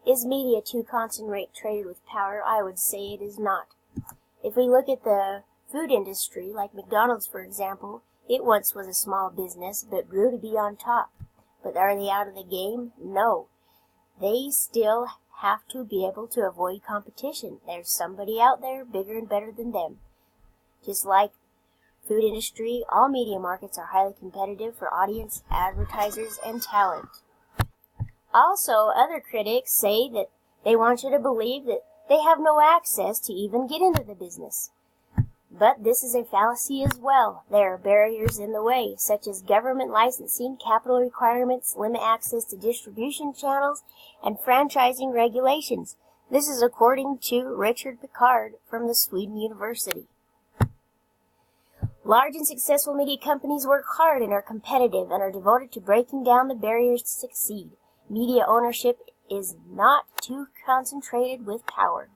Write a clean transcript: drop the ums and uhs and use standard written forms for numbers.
Is media too concentrated with power? I would say it is not. If we look at the food industry, like McDonald's for example, it once was a small business, but grew to be on top. But are they out of the game? No. They still have to be able to avoid competition. There's somebody out there bigger and better than them. Just like food industry, all media markets are highly competitive for audience, advertisers, and talent. Also, other critics say that they want you to believe that they have no access to even get into the business. But this is a fallacy as well. There are barriers in the way, such as government licensing, capital requirements, limit access to distribution channels, and franchising regulations. This is according to Richard Picard from the Sweden University. Large and successful media companies work hard and are competitive and are devoted to breaking down the barriers to succeed. Media ownership is not too concentrated with power.